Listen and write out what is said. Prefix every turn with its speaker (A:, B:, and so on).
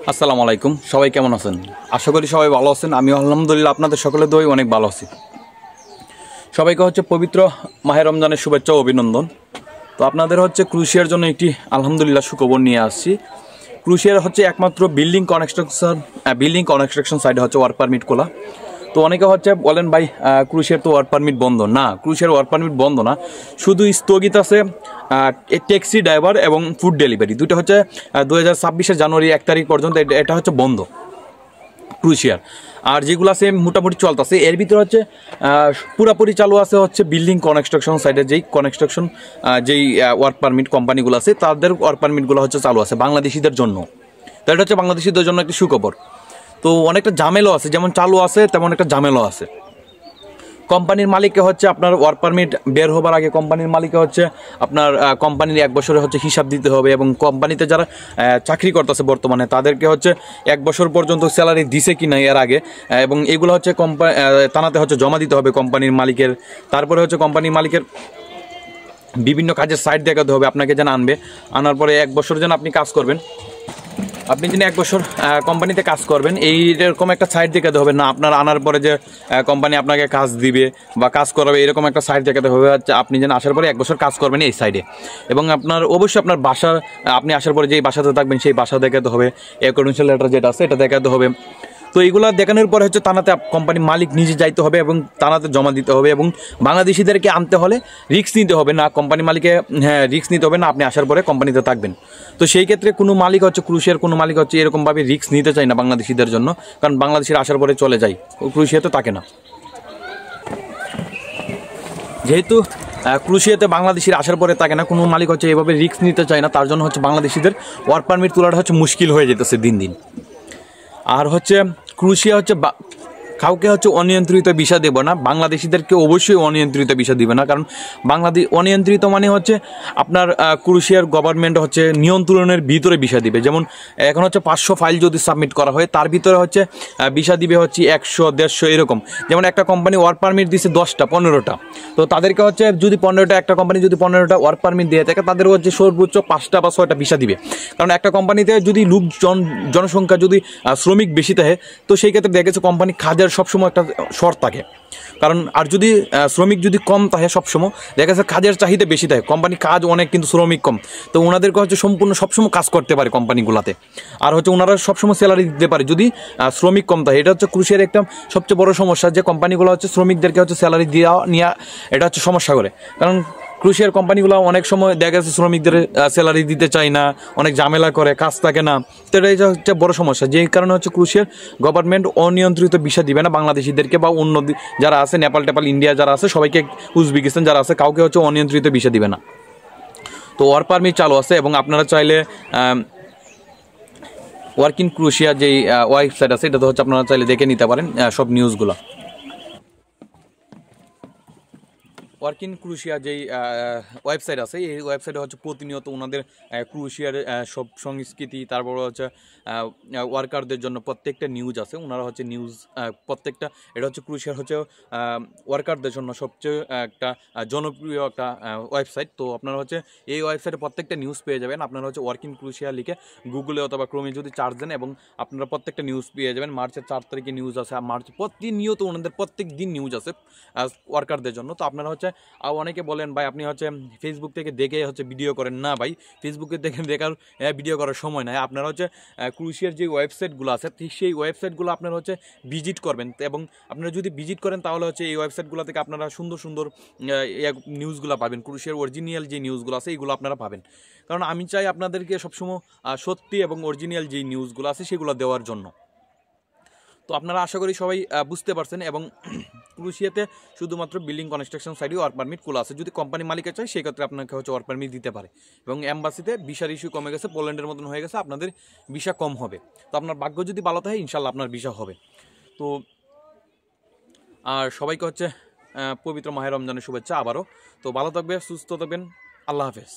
A: আসসালামু আলাইকুম, সবাই কেমন আছেন? আশা করি সবাই ভালো আছেন। আমি আলহামদুলিল্লাহ আপনাদের সকলের দোয়ায় অনেক ভালো আছি। সবাইকে পবিত্র মাহে রমজানের শুভেচ্ছা ও অভিনন্দন। তো আপনাদের ক্রুশিয়ার জন্য একটি আলহামদুলিল্লাহ সুখবর নিয়ে আসছি। ক্রুশিয়ার একমাত্র বিল্ডিং কনস্ট্রাকশন সাইডে ওয়ার্ক পারমিট খোলা। তো অনেকে বলেন ভাই ক্রুশিয়ার তো ওয়ার্ক পারমিট বন্ধ। না, ক্রুশিয়ার ওয়ার্ক পারমিট বন্ধ না, শুধু স্থগিত আছে ট্যাক্সি ড্রাইভার এবং ফুড ডেলিভারি দুটো 2026 জানুয়ারি 1 তারিখ পর্যন্ত এটা বন্ধ ক্রুশিয়ার। আর যেগুলো আছে মোটামুটি চলতেছে, এর ভিতরে পুরাপুরি চালু আছে বিল্ডিং কনস্ট্রাকশন সাইডের যেই ওয়ার্ক পারমিট কোম্পানিগুলো আছে তাদের ওয়ার্ক পারমিটগুলো চালু আছে বাংলাদেশিদের জন্য। তো এটা বাংলাদেশিদের জন্য একটি সুখবর। তো অনেকটা ঝামেলাও আছে, যেমন চালু আছে তেমন একটা ঝামেলাও আছে। কোম্পানির মালিককে আপনার ওয়ার্ক পারমিট বের হবার আগে কোম্পানির মালিককে আপনার কোম্পানির 1 বছরের হিসাব দিতে হবে, এবং কোম্পানিতে যারা চাকরি করতেছে বর্তমানে তাদেরকে 1 বছর পর্যন্ত স্যালারি দিছে কি না এর আগে, এবং এগুলো থানাতে জমা দিতে হবে কোম্পানির মালিকের। তারপরে কোম্পানির মালিকের বিভিন্ন কাজের সাইট দেখাতে হবে আপনাকে, যেন আনার পরে 1 বছর যেন আপনি কাজ করবেন। আপনি যিনি 1 বছর কোম্পানিতে কাজ করবেন এইরকম একটা সাইট দেখাতে হবে না, আপনার আনার পরে যে কোম্পানি আপনাকে কাজ দিবে বা কাজ করাবে এরকম একটা সাইট দেখাতে হবে। আপনি যেন আসার পরে 1 বছর কাজ করবেন এই সাইডে, এবং অবশ্যই আপনার বাসা, আপনি আসার পরে যেই বাসাতে থাকবেন সেই বাসা দেখাতে হবে, অ্যাকর্ডিংশন লেটার যেটা আছে এটা দেখাতে হবে। তো এইগুলো দেখানোর পরে থানাতে কোম্পানির মালিক নিজে যাইতে হবে এবং থানাতে জমা দিতে হবে, এবং বাংলাদেশিদেরকে আনতে হলে রিস্ক নিতে হবে না, কোম্পানি মালিকে রিস্ক নিতে হবে না, আপনি আসার পরে কোম্পানিতে থাকবেন। তো সেই ক্ষেত্রে কোনো মালিক ক্রুশিয়ার কোনো মালিক এরকমভাবে রিস্ক নিতে চায় না বাংলাদেশিদের জন্য, কারণ বাংলাদেশির আসার পরে চলে যায়, ক্রুশিয়াতে থাকে না। যেহেতু ক্রুশিয়াতে বাংলাদেশির আসার পরে থাকে না, কোনো মালিক এইভাবে রিস্ক নিতে চায় না, তার জন্য বাংলাদেশিদের ওয়ার্ক পারমিট তোলাটা মুশকিল হয়ে যেতেছে দিন দিন। আর ক্রুশিয়া কাউকে অনিয়ন্ত্রিত ভিসা দেব না, বাংলাদেশিদেরকে অবশ্যই অনিয়ন্ত্রিত ভিসা দিবে না, কারণ অনিয়ন্ত্রিত মানে আপনার ক্রুশিয়ার গভর্নমেন্ট নিয়ন্ত্রণের ভিতরে ভিসা দিবে। যেমন এখন 500 ফাইল যদি সাবমিট করা হয় তার ভিতরে ভিসা দিবে 100, 150 এরকম। যেমন একটা কোম্পানি ওয়ার্ক পারমিট দিচ্ছে 10টা 15টা, তো তাদেরকে যদি 15টা, একটা কোম্পানি যদি 15টা ওয়ার্ক পারমিট দিয়ে থাকে তাদের সর্বোচ্চ 5টা বা 6টা ভিসা দিবে। কারণ একটা কোম্পানিতে যদি জনসংখ্যা যদি শ্রমিক বেশি থাকে, তো সেই ক্ষেত্রে দেখা গেছে কোম্পানি কাজের সবসময় একটা শর্ট থাকে। কারণ আর যদি শ্রমিক যদি কম থাকে, সবসময় দেখা যাচ্ছে কাজের চাহিদা বেশি থাকে, কোম্পানি কাজ অনেক কিন্তু শ্রমিক কম, তো ওনাদেরকে সম্পূর্ণ সবসময় কাজ করতে পারে কোম্পানিগুলোতে। আর ওনারা সবসময় স্যালারি দিতে পারে যদি শ্রমিক কম থাকে। এটা ক্রুশিয়ার একটা সবচেয়ে বড় সমস্যা, যে কোম্পানিগুলো শ্রমিকদেরকে স্যালারি নেওয়া এটা সমস্যা করে। কারণ ক্রুশিয়ার কোম্পানিগুলো অনেক সময় দেখা যাচ্ছে শ্রমিকদের স্যালারি দিতে চায় না, অনেক ঝামেলা করে, কাজ থাকে না। তো এটা বড় সমস্যা, যেই কারণে ক্রুশিয়ার গভর্নমেন্ট অনিয়ন্ত্রিত ভিসা দিবে না বাংলাদেশিদেরকে, বা অন্য যারা আছে নেপাল টেপাল ইন্ডিয়া যারা আছে সবাইকে, উজবেকিস্তান যারা আছে কাউকে অনিয়ন্ত্রিত ভিসা দিবে না। তো ওয়ার্ক পারমিট চালু আছে, এবং আপনারা চাইলে ওয়ার্ক ইন ক্রুশিয়া যেই ওয়েবসাইট আছে এটা আপনারা চাইলে দেখে নিতে পারেন সব নিউজগুলো। ওয়ার্ক ইন ক্রুশিয়া যেই ওয়েবসাইট আছে এই ওয়েবসাইটে প্রতিনিয়ত ওনাদের ক্রুশিয়ার সব সংস্কৃতি, তারপর ওয়ার্কারদের জন্য প্রত্যেকটা নিউজ আছে। ওনারা নিউজ প্রত্যেকটা, এটা ক্রুশিয়ার ওয়ার্কারদের জন্য সবচেয়ে একটা জনপ্রিয় একটা ওয়েবসাইট। তো আপনারা এই ওয়েবসাইটে প্রত্যেকটা নিউজ পেয়ে যাবেন। আপনারা ওয়ার্ক ইন ক্রুশিয়া লিখে গুগলে অথবা ক্রোমে যদি চার্জ দেন, এবং আপনারা প্রত্যেকটা নিউজ পেয়ে যাবেন। মার্চের 4 তারিখে নিউজ আছে, প্রতিনিয়ত ওনাদের প্রত্যেক দিন নিউজ আছে ওয়ার্কারদের জন্য। তো আপনারা অনেকে বলেন ভাই আপনি ফেসবুক থেকে দেখে ভিডিও করেন। না ভাই, ফেসবুকে দেখে দেখার ভিডিও করার সময় নাই। আপনারা ক্রুশিয়ার যে ওয়েবসাইটগুলো আছে ঠিক সেই ওয়েবসাইটগুলো আপনারা ভিজিট করবেন, এবং আপনারা যদি ভিজিট করেন তাহলে এই ওয়েবসাইটগুলো থেকে আপনারা সুন্দর সুন্দর নিউজগুলো পাবেন। ক্রুশিয়ার অরিজিনাল যে নিউজগুলো আছে এইগুলো আপনারা পাবেন, কারণ আমি চাই আপনাদেরকে সবসময় সত্যি এবং অরিজিনাল যে নিউজগুলো আছে সেগুলো দেওয়ার জন্য। তো আপনারা আশা করি সবাই বুঝতে পারছেন, এবং ক্রুশিয়াতে শুধুমাত্র বিল্ডিং কনস্ট্রাকশন সাইডে ওয়ার্ক পারমিট খোলা আছে। যদি কোম্পানি মালিকে চায় সেক্ষেত্রে আপনাকে ওয়ার্ক পারমিট দিতে পারে, এবং এম্বাসিতে ভিসার ইস্যু কমে গেছে, পোল্যান্ডের মতন হয়ে গেছে, আপনাদের ভিসা কম হবে। তো আপনার ভাগ্য যদি ভালো থাকে ইনশাল্লাহ আপনার ভিসা হবে। তো আর সবাইকে পবিত্র মাহে রমজানের শুভেচ্ছা আবারও। তো ভালো থাকবে, সুস্থ থাকবেন, আল্লাহ হাফেজ।